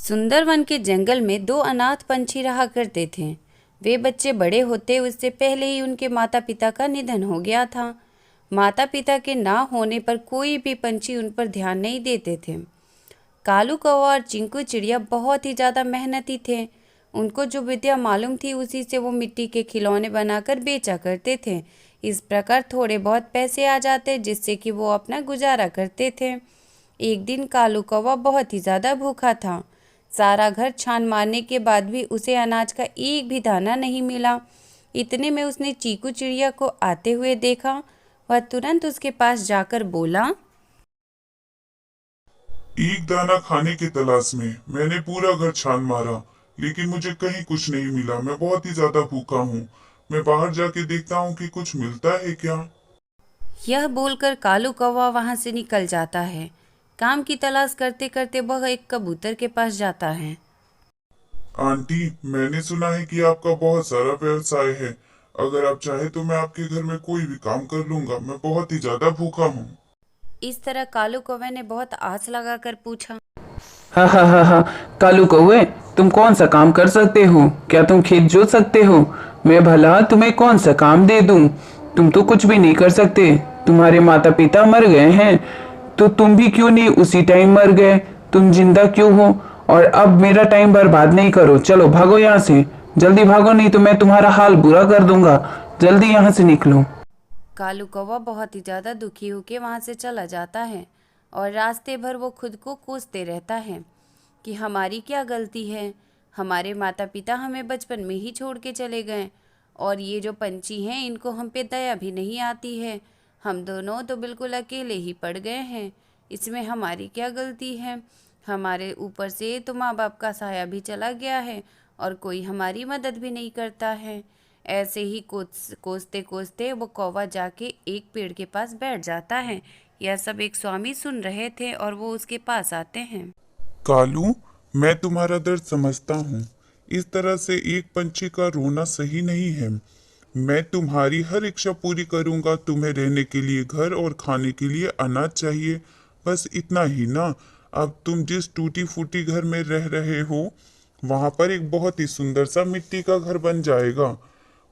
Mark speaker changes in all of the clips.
Speaker 1: सुंदरवन के जंगल में दो अनाथ पंछी रहा करते थे। वे बच्चे बड़े होते उससे पहले ही उनके माता पिता का निधन हो गया था। माता पिता के ना होने पर कोई भी पंछी उन पर ध्यान नहीं देते थे। कालू कौवा और चिंकू चिड़िया बहुत ही ज़्यादा मेहनती थे। उनको जो विद्या मालूम थी उसी से वो मिट्टी के खिलौने बनाकर बेचा करते थे। इस प्रकार थोड़े बहुत पैसे आ जाते जिससे कि वो अपना गुजारा करते थे। एक दिन कालू कौवा बहुत ही ज़्यादा भूखा था। सारा घर छान मारने के बाद भी उसे अनाज का एक भी दाना नहीं मिला। इतने में उसने चीकू चिड़िया को आते हुए देखा। वह तुरंत उसके पास जाकर बोला,
Speaker 2: एक दाना खाने की तलाश में मैंने पूरा घर छान मारा, लेकिन मुझे कहीं कुछ नहीं मिला। मैं बहुत ही ज्यादा भूखा हूँ। मैं बाहर जाके देखता हूँ कि कुछ मिलता है क्या।
Speaker 1: यह बोलकर कालू कौवा वहां से निकल जाता है। काम की तलाश करते करते वह एक कबूतर के पास जाता है।
Speaker 2: आंटी, मैंने सुना है कि आपका बहुत सारा व्यवसाय है। अगर आप चाहे तो मैं आपके घर में कोई भी काम कर लूंगा। मैं बहुत ही ज्यादा भूखा हूँ।
Speaker 1: इस तरह कालू कौवे ने बहुत आस लगाकर पूछा।
Speaker 3: हा हा हा हा। कालू कौवे, तुम कौन सा काम कर सकते हो? क्या तुम खेत जोत सकते हो? मैं भला तुम्हें कौन सा काम दे दूं? तुम तो कुछ भी नहीं कर सकते। तुम्हारे माता पिता मर गए हैं तो तुम भी क्यों नहीं उसी टाइम मर गए? तुम जिंदा क्यों हो? और अब मेरा टाइम बर्बाद नहीं करो। चलो भागो यहाँ से। जल्दी भागो, नहीं तो मैं तुम्हारा हाल बुरा कर दूंगा। जल्दी यहाँ से निकलो।
Speaker 1: कालू कौवा बहुत ही ज़्यादा दुखी होकर वहाँ से चला जाता है और रास्ते भर वो खुद को कोसते रहता है कि हमारी क्या गलती है। हमारे माता पिता हमें बचपन में ही छोड़ के चले गए और ये जो पंछी हैं इनको हम पे दया भी नहीं आती है। हम दोनों तो बिल्कुल अकेले ही पड़ गए हैं। इसमें हमारी क्या गलती है? हमारे ऊपर से तो माँ बाप का साया भी चला गया है और कोई हमारी मदद भी नहीं करता है। ऐसे ही कोसते कोसते वो कौवा जाके एक पेड़ के पास बैठ जाता है। यह सब एक स्वामी सुन रहे थे और वो उसके पास आते हैं।
Speaker 2: कालू, मैं तुम्हारा दर्द समझता हूँ। इस तरह से एक पंछी का रोना सही नहीं है। मैं तुम्हारी हर इच्छा पूरी करूंगा। तुम्हें रहने के लिए घर और खाने के लिए अनाज चाहिए, बस इतना ही ना। अब तुम जिस टूटी फूटी घर में रह रहे हो वहां पर एक बहुत ही सुंदर सा मिट्टी का घर बन जाएगा।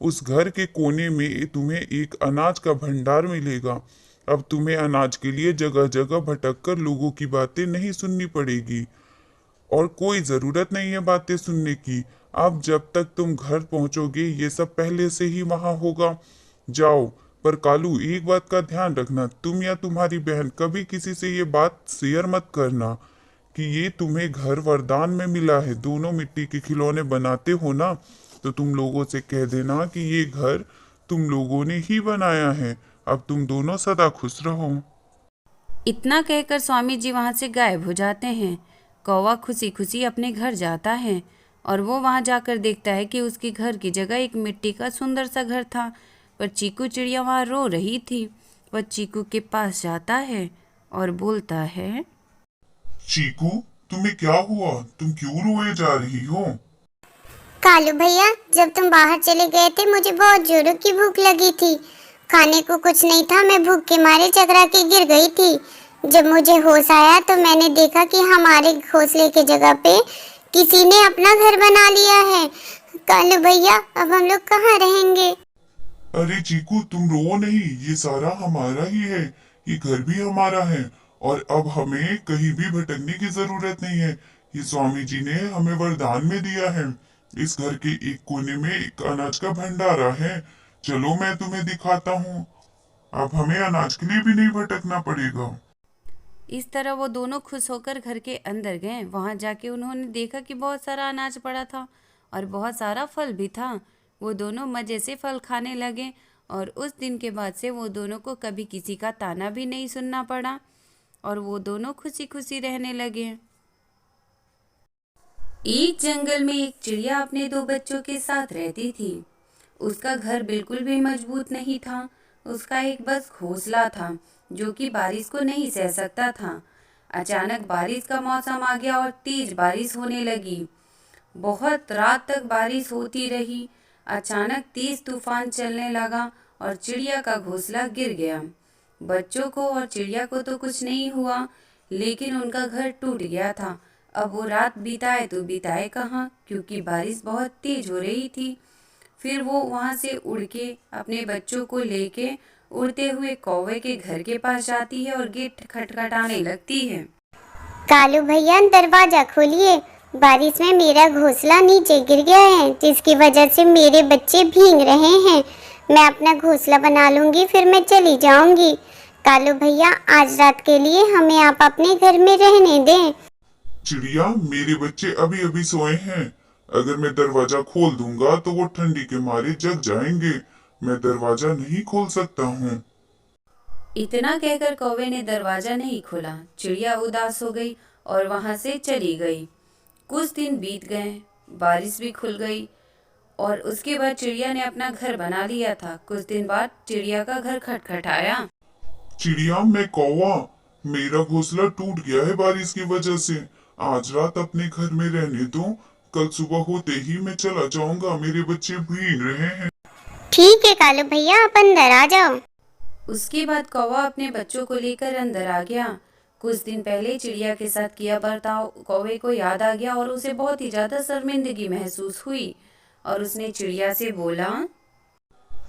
Speaker 2: उस घर के कोने में तुम्हें एक अनाज का भंडार मिलेगा। अब तुम्हें अनाज के लिए जगह जगह भटक कर लोगों की बातें नहीं सुननी पड़ेगी और कोई जरूरत नहीं है बातें सुनने की। अब जब तक तुम घर पहुंचोगे ये सब पहले से ही वहां होगा। जाओ। पर कालू, एक बात का ध्यान रखना, तुम या तुम्हारी बहन कभी किसी से ये बात शेयर मत करना कि ये तुम्हें घर वरदान में मिला है। दोनों मिट्टी के खिलौने बनाते हो ना, तो तुम लोगों से कह देना कि ये घर तुम लोगों ने ही बनाया है। अब तुम दोनों सदा खुश रहो।
Speaker 1: इतना कहकर स्वामी जी वहाँ से गायब हो जाते हैं। कौवा खुशी खुशी अपने घर जाता है और वो वहाँ जाकर देखता है कि उसके घर की जगह एक मिट्टी का सुंदर सा घर था। पर चीकू चिड़िया वहाँ रो रही थी। वह चीकू के पास जाता है और बोलता है,
Speaker 2: चीकू, तुम्हें क्या हुआ? तुम क्यों रोए जा रही हो?
Speaker 4: कालू भैया, जब तुम बाहर चले गए थे मुझे बहुत जोरों की भूख लगी थी। खाने को कुछ नहीं था, मैं भूख के मारे चकरा के गिर गई थी। जब मुझे होश आया तो मैंने देखा कि हमारे घोंसले की जगह पे किसी ने अपना घर बना लिया है। कालू भैया, अब हम लोग कहाँ रहेंगे?
Speaker 2: अरे चीकू, तुम रो नहीं, ये सारा हमारा ही है। ये घर भी हमारा है और अब हमें कहीं भी भटकने की जरूरत नहीं है। ये स्वामी जी ने हमें वरदान में दिया है। इस घर के एक कोने में एक अनाज का भंडारा है। चलो मैं तुम्हें दिखाता हूँ। अब हमें अनाज के लिए भी नहीं भटकना पड़ेगा।
Speaker 1: इस तरह वो दोनों खुश होकर घर के अंदर गए। वहां जाके उन्होंने देखा कि बहुत सारा अनाज पड़ा था और बहुत सारा फल भी था। वो दोनों मज़े से फल खाने लगे और उस दिन के बाद से वो दोनों को कभी किसी का ताना भी नहीं सुनना पड़ा और वो दोनों खुशी खुशी रहने लगे। एक जंगल में एक चिड़िया अपने दो बच्चों के साथ रहती थी। उसका घर बिल्कुल भी मजबूत नहीं था। उसका एक बस घोंसला था जो कि बारिश को नहीं सह सकता था। अचानक बारिश का मौसम आ गया और तेज बारिश होने लगी। बहुत रात तक बारिश होती रही। अचानक तेज तूफान चलने लगा और चिड़िया का घोंसला गिर गया। बच्चों को और चिड़िया को तो कुछ नहीं हुआ, लेकिन उनका घर टूट गया था। अब वो रात बिताए तो बिताए कहाँ, क्योंकि बारिश बहुत तेज हो रही थी। फिर वो वहाँ से उड़ के अपने बच्चों को लेके उड़ते हुए कौवे के घर के पास जाती है और गेट खटखटाने लगती है।
Speaker 4: कालू भैया दरवाजा खोलिए, बारिश में मेरा घोंसला नीचे गिर गया है, जिसकी वजह से मेरे बच्चे भीग रहे हैं। मैं अपना घोंसला बना लूंगी, फिर मैं चली जाऊंगी। कालू भैया आज रात के लिए हमें आप अपने घर में रहने दें।
Speaker 2: चिड़िया, मेरे बच्चे अभी अभी सोए हैं। अगर मैं दरवाजा खोल दूंगा तो वो ठंडी के मारे जग जाएंगे। मैं दरवाजा नहीं खोल सकता हूँ।
Speaker 1: इतना कहकर कौवे ने दरवाजा नहीं खोला। चिड़िया उदास हो गई और वहां से चली गई। कुछ दिन बीत गए, बारिश भी खुल गई और उसके बाद चिड़िया ने अपना घर बना लिया था। कुछ दिन बाद चिड़िया का घर खटखटाया।
Speaker 2: चिड़िया, मैं कौवा, मेरा घोंसला टूट गया है बारिश की वजह से। आज रात अपने घर में रहने दो। कल सुबह होते ही मैं चला जाऊंगा। मेरे बच्चे भीग रहे हैं।
Speaker 4: ठीक है कालू भैया, आप अंदर आ जाओ।
Speaker 1: उसके बाद कौवा अपने बच्चों को लेकर अंदर आ गया। कुछ दिन पहले चिड़िया के साथ किया बर्ताव कौवे को याद आ गया और उसे बहुत ही ज्यादा शर्मिंदगी महसूस हुई और उसने चिड़िया से बोला,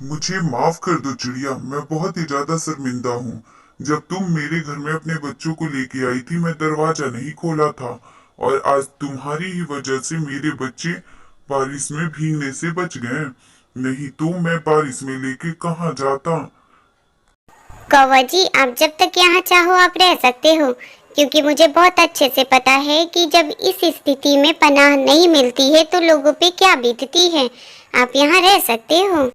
Speaker 2: मुझे माफ कर दो चिड़िया, मैं बहुत ही ज्यादा शर्मिंदा हूँ। जब तुम मेरे घर में अपने बच्चों को लेके आई थी, मैं दरवाजा नहीं खोला था और आज तुम्हारी ही वजह से मेरे बच्चे बारिश में भीगने से बच गए। नहीं तो मैं बारिश में लेके कहाँ जाता।
Speaker 4: कौवा जी, आप जब तक यहाँ चाहो आप रह सकते हो, क्योंकि मुझे बहुत अच्छे से पता है कि जब इस स्थिति में पनाह नहीं मिलती है तो लोगों पे क्या बीतती है। आप यहाँ रह सकते हो।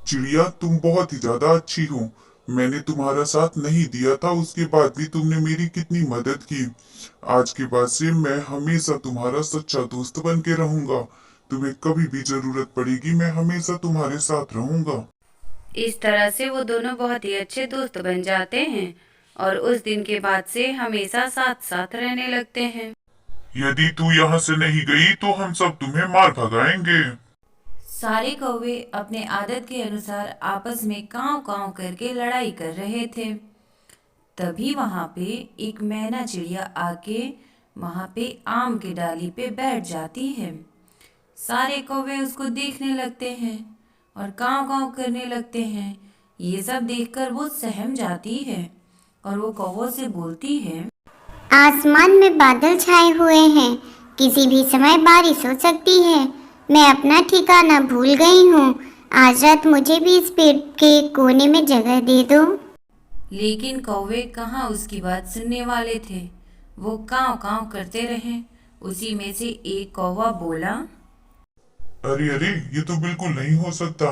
Speaker 2: चिड़िया, तुम बहुत ही ज्यादा अच्छी हो। मैंने तुम्हारा साथ नहीं दिया था, उसके बाद भी तुमने मेरी कितनी मदद की। आज के बाद से मैं हमेशा तुम्हारा सच्चा दोस्त बन के रहूंगा। तुम्हें कभी भी जरूरत पड़ेगी, मैं हमेशा तुम्हारे साथ रहूंगा।
Speaker 1: इस तरह से वो दोनों बहुत ही अच्छे दोस्त बन जाते हैं और उस दिन के बाद से हमेशा साथ साथ रहने लगते हैं।
Speaker 2: यदि तू यहाँ से नहीं गई तो हम सब तुम्हें मार भगाएंगे।
Speaker 1: सारे कौवे अपने आदत के अनुसार आपस में कांव कांव करके लड़ाई कर रहे थे। तभी वहां पे एक मैना चिड़िया आके वहां पे आम की डाली पे बैठ जाती है। सारे कौवे उसको देखने लगते हैं और कांव कांव करने लगते हैं। ये सब देखकर वो सहम जाती है और वो कौवों से बोलती है,
Speaker 4: आसमान में बादल छाए हुए हैं, किसी भी समय बारिश हो सकती है। मैं अपना ठिकाना भूल गई हूँ। आज रात मुझे भी इस पेड़ के कोने में जगह दे दो।
Speaker 1: लेकिन कौवे कहाँ उसकी बात सुनने वाले थे। वो कांव कांव करते रहे। उसी में से एक कौवा बोला,
Speaker 2: अरे अरे, ये तो बिल्कुल नहीं हो सकता।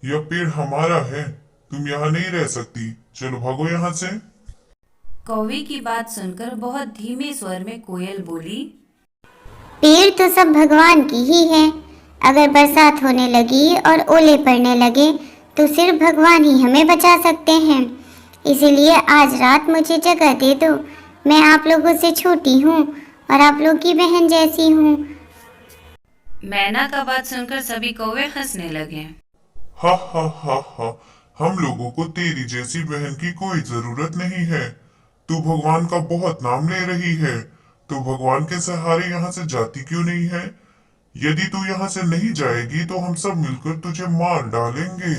Speaker 2: यह पेड़ हमारा है। तुम यहाँ नहीं रह सकती। चलो भागो यहाँ से।
Speaker 1: कौवे की बात सुनकर बहुत धीमे स्वर में कोयल बोली,
Speaker 4: पेड़ तो सब भगवान की ही है। अगर बरसात होने लगी और ओले पड़ने लगे तो सिर्फ भगवान ही हमें बचा सकते हैं। इसीलिए आज रात मुझे जगह दे दो। मैं आप लोगों से छोटी हूँ और आप लोग की बहन जैसी हूँ।
Speaker 1: मैना का बात सुनकर सभी कौवे हंसने लगे।
Speaker 2: हा हा हा हा, हम लोगों को तेरी जैसी बहन की कोई जरूरत नहीं है। तू भगवान का बहुत नाम ले रही है, तो भगवान के सहारे यहाँ से जाती क्यों नहीं है? यदि तू यहाँ से नहीं जाएगी तो हम सब मिलकर तुझे मार डालेंगे।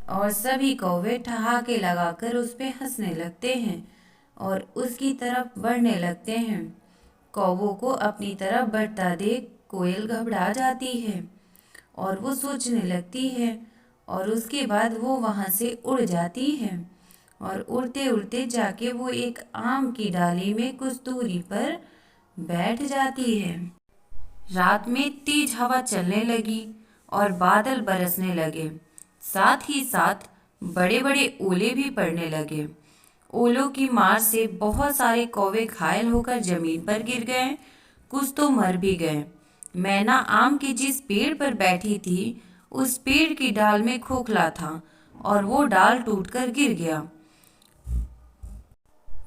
Speaker 1: और सभी कौवे ठहाके लगाकर उस पे हंसने लगते हैं और उसकी तरफ बढ़ने लगते हैं। कौवों को अपनी तरफ बढ़ता देख कोयल घबरा जाती है और वो सोचने लगती है और उसके बाद वो वहां से उड़ जाती है और उड़ते उड़ते जाके वो एक आम की डाली में कुछ दूरी पर बैठ जाती है। रात में तेज हवा चलने लगी और बादल बरसने लगे। साथ ही साथ बड़े बड़े ओले भी पड़ने लगे। ओलों की मार से बहुत सारे कौवे घायल होकर जमीन पर गिर गए, कुछ तो मर भी गए। मैना आम के जिस पेड़ पर बैठी थी उस पेड़ की डाल में खोखला था और वो डाल टूटकर गिर गया।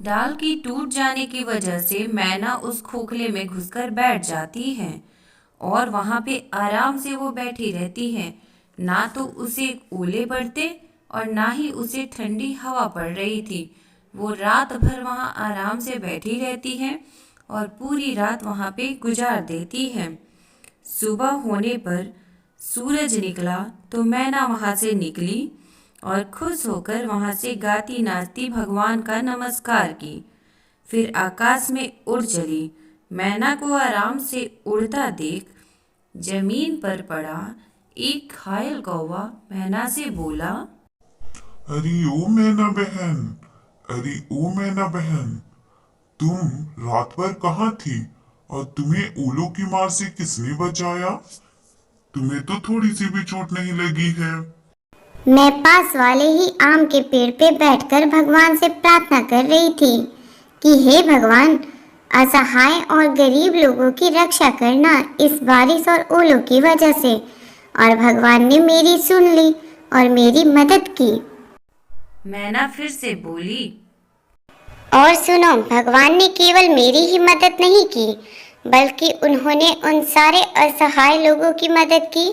Speaker 1: डाल की टूट जाने की वजह से मैना उस खोखले में घुसकर बैठ जाती है और वहां पे आराम से वो बैठी रहती है। ना तो उसे ओले पड़ते और ना ही उसे ठंडी हवा पड़ रही थी। वो रात भर वहां आराम से बैठी रहती है और पूरी रात वहाँ पे गुजार देती है। सुबह होने पर सूरज निकला तो मैना वहाँ से निकली और खुश होकर वहाँ से गाती नाचती भगवान का नमस्कार की। फिर आकाश में उड़ चली। मैना को आराम से उड़ता देख जमीन पर पड़ा एक घायल कौवा मैना से बोला,
Speaker 2: अरे ओ मैना बहन, अरे ओ मैना बहन, तुम रात भर कहाँ थी और तुम्हें ओलों की मार से किसने बचाया? तुम्हें तो थोड़ी सी भी चोट नहीं लगी है।
Speaker 4: मैं पास वाले ही आम के पेड़ पे बैठकर भगवान से प्रार्थना कर रही थी कि हे भगवान, असहाय और गरीब लोगों की रक्षा करना इस बारिश और ओलों की वजह से। और भगवान ने मेरी सुन ली और मेरी मदद की।
Speaker 1: मैना फिर से बोली,
Speaker 4: और सुनो, भगवान ने केवल मेरी ही मदद नहीं की, बल्कि उन्होंने उन सारे असहाय लोगों की मदद की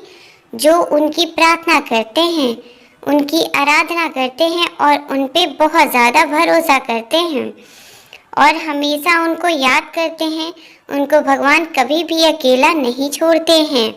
Speaker 4: जो उनकी प्रार्थना करते हैं, उनकी आराधना करते हैं और उन पे बहुत ज़्यादा भरोसा करते हैं और हमेशा उनको याद करते हैं। उनको भगवान कभी भी अकेला नहीं छोड़ते हैं।